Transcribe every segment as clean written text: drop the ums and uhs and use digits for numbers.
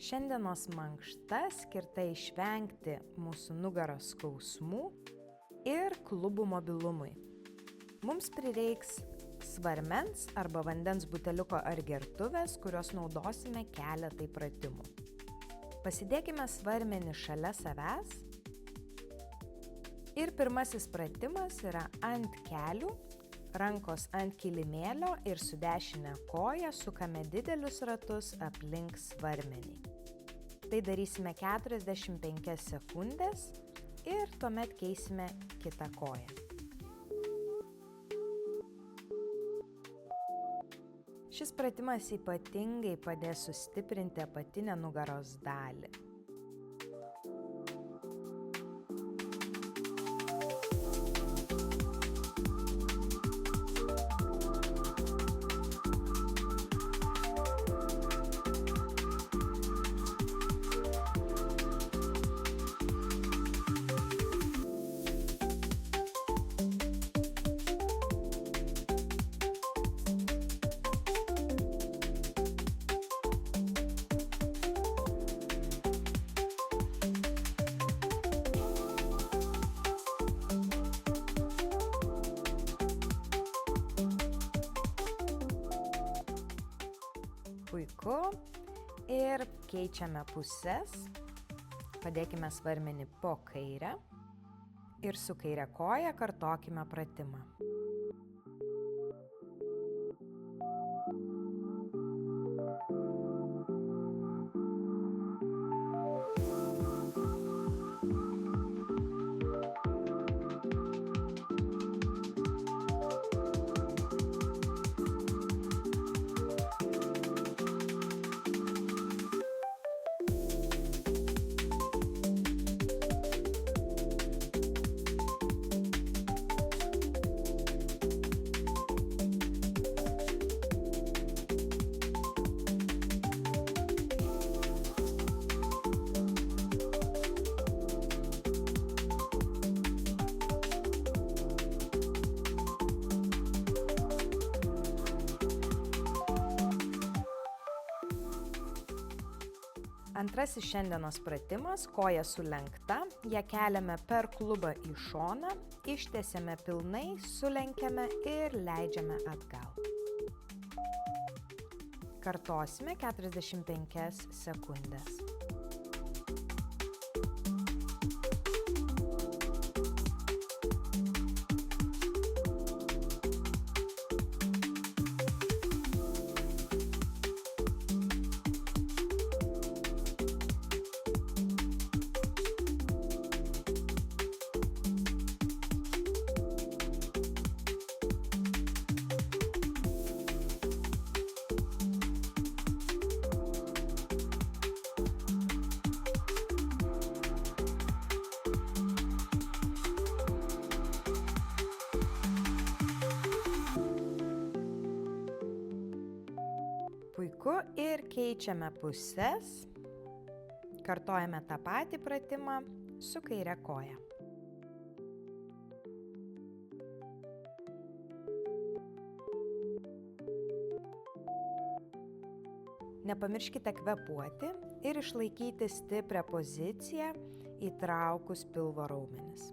Šiandienos mankšta skirta išvengti mūsų nugaros skausmų ir klubų mobilumui. Mums prireiks svarmens arba vandens buteliuko ar gertuvės, kurios naudosime keletai pratimų. Pasidėkime svarmenį šalia savęs. Ir pirmasis pratimas yra ant kelių, rankos ant kilimėlio ir su dešine koja sukame didelius ratus aplink svarmenį. Tai darysime 45 sekundės ir tuomet keisime kitą koją. Šis pratimas ypatingai padės sustiprinti apatinę nugaros dalį. Puiku. Ir keičiame puses. Padėkime svarmenį po kairę ir su kaire koja kartokime pratimą. Antrasis šiandienos pratimas – koja sulenkta, ją keliame per klubą į šoną, ištiesiame pilnai, sulenkiame ir leidžiame atgal. Kartosime 45 sekundės. Puiku, ir keičiame puses. Kartojame tą patį pratimą su kaire koja. Nepamirškite kvėpuoti ir išlaikyti stiprią poziciją įtraukus pilvo raumenis.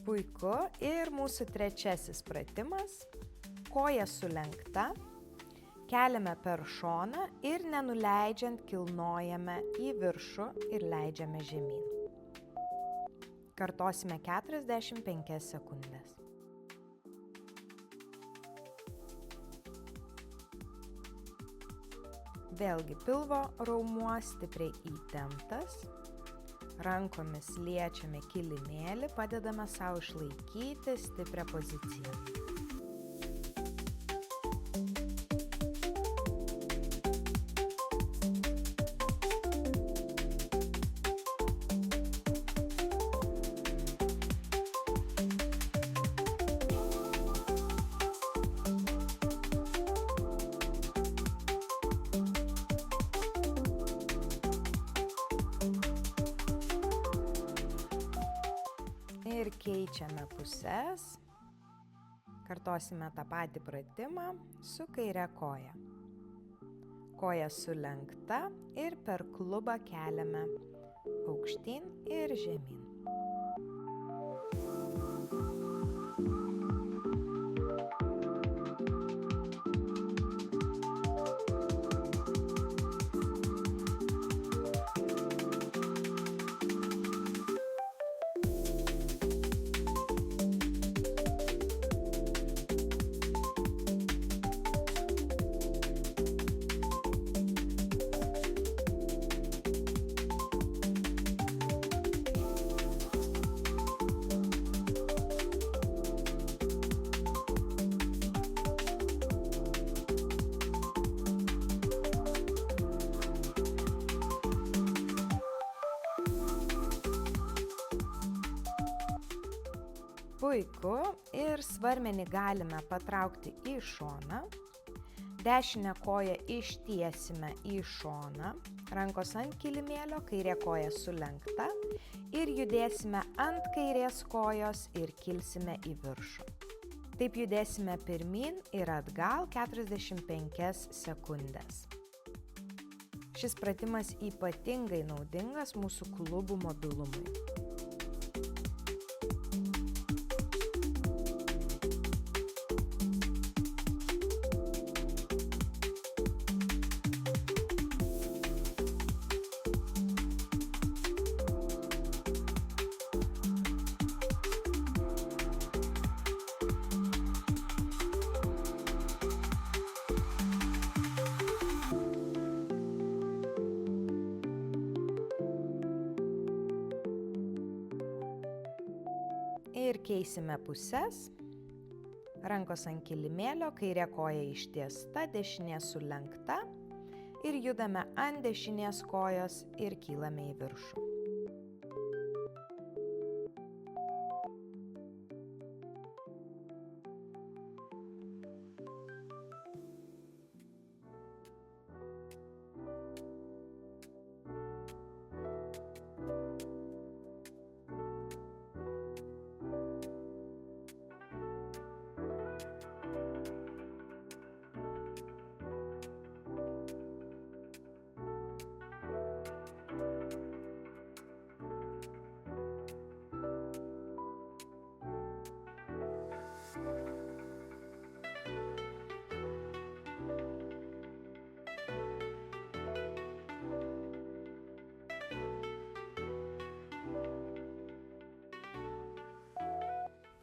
Puiku, ir mūsų trečiasis pratimas – koja sulenkta, keliame per šoną ir nenuleidžiant kilnojame į viršų ir leidžiame žemyn. Kartosime 45 sekundės. Vėlgi pilvo raumuo stipriai įtemptas. Rankomis liečiame kilimėlį, padedame savo išlaikyti stiprią poziciją. Ir keičiame puses. Kartosime tą patį pratimą su kaire koja. Koja sulenkta ir per klubą keliame aukštyn ir žemyn. Puiku, ir svarmenį galime patraukti į šoną. Dešinę koją ištiesime į šoną, rankos ant kilimėlio, kairė koja sulenkta ir judėsime ant kairės kojos ir kilsime į viršų. Taip judėsime pirmyn ir atgal 45 sekundės. Šis pratimas ypatingai naudingas mūsų klubų mobilumui. Ir keisime puses. Rankos ant kilimėlio, kairė koja ištiesta, dešinė sulenkta ir judame ant dešinės kojos ir kylame į viršų.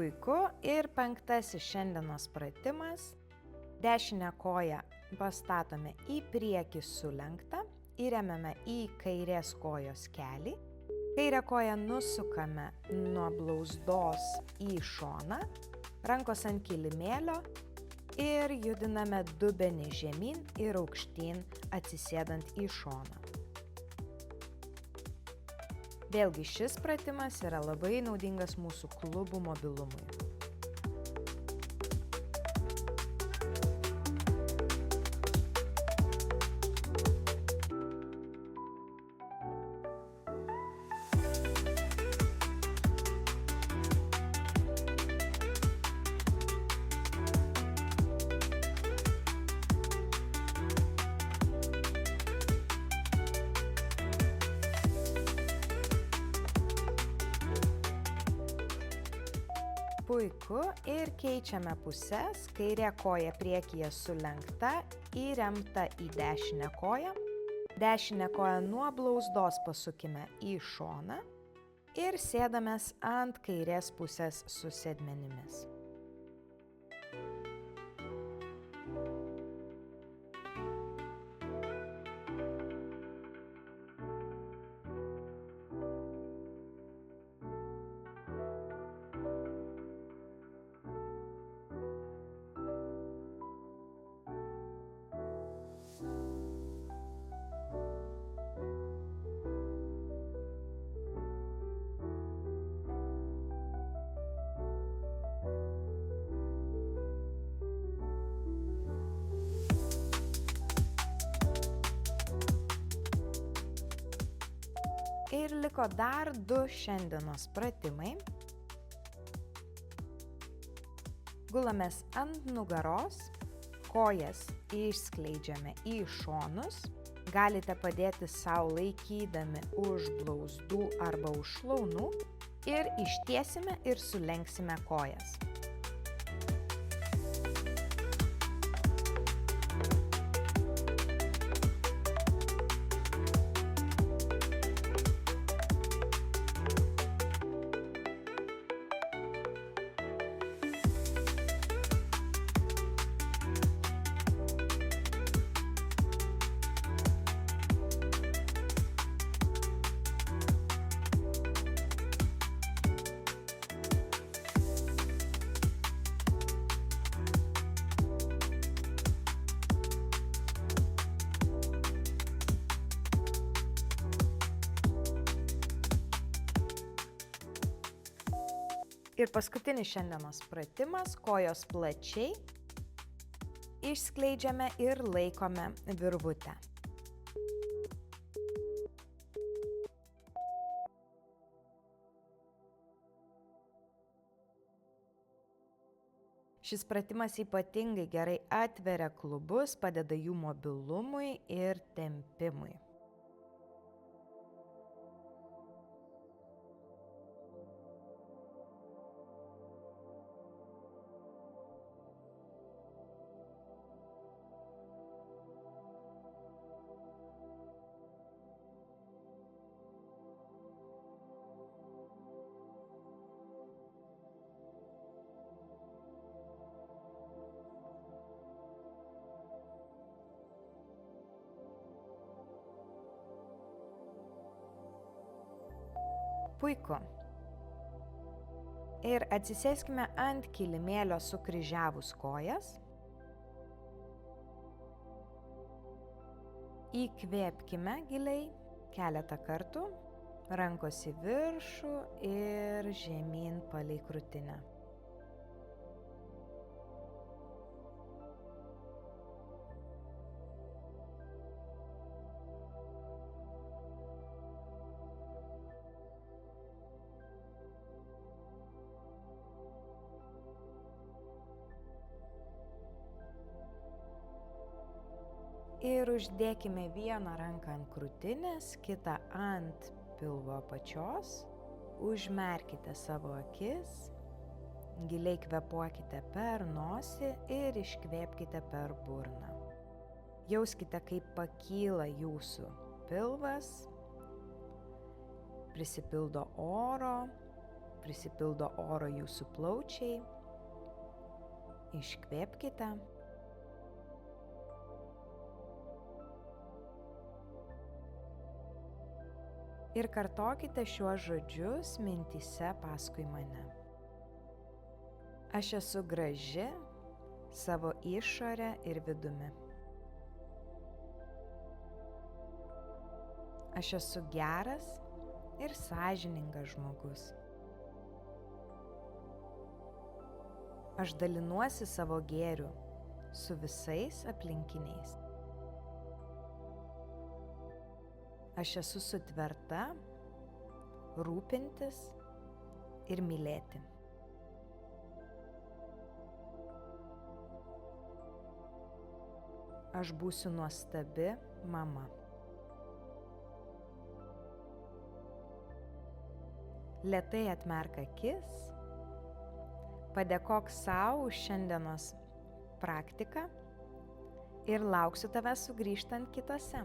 Puiku, ir penktasis šiandienos pratimas. Dešinę koją pastatome į priekį sulenktą, įremiame į kairės kojos kelį. Kairę koją nusukame nuo blauzdos į šoną, rankos ant kilimėlio ir judiname dubenį žemyn ir aukštyn, atsisėdant į šoną. Vėlgi šis pratimas yra labai naudingas mūsų klubų mobilumui. Puiku, ir keičiame puses. Kairė koja priekyje sulenkta, įremta į dešinę koją. Dešinę koją nuo blauzdos pasukime į šoną ir sėdamės ant kairės pusės su sėdmenimis. Liko dar 2 šiandienos pratimai. Gulamės ant nugaros, kojas išskleidžiame į šonus. Galite padėti sau laikydami už blauzdų arba už šlaunų ir ištiesime ir sulenksime kojas. Ir paskutinis šiandienos pratimas, kojos plačiai, išskleidžiame ir laikome virvutę. Šis pratimas ypatingai gerai atveria klubus, padeda jų mobilumui ir tempimui. Puiku. Ir atsisėskime ant kilimėlio sukryžiavus kojas. Įkvėpkime giliai keletą kartų, rankos į viršų ir žemyn palei krūtinę. Ir uždėkime vieną ranką ant krūtinės, kitą ant pilvo apačios. Užmerkite savo akis, giliai kvėpuokite per nosį ir iškvėpkite per burną. Jauskite, kaip pakyla jūsų pilvas, prisipildo oro jūsų plaučiai. Iškvėpkite. Ir kartokite šiuos žodžius mintyse paskui mane. Aš esu graži savo išorę ir vidumi. Aš esu geras ir sąžiningas žmogus. Aš dalinuosi savo gėriu su visais aplinkiniais. Aš esu sutverta rūpintis ir mylėti. Aš būsiu nuostabi mama. Lėtai atmerk akis, padėkok sau už šiandienos praktiką ir lauksiu tavęs sugrįžtant kitose.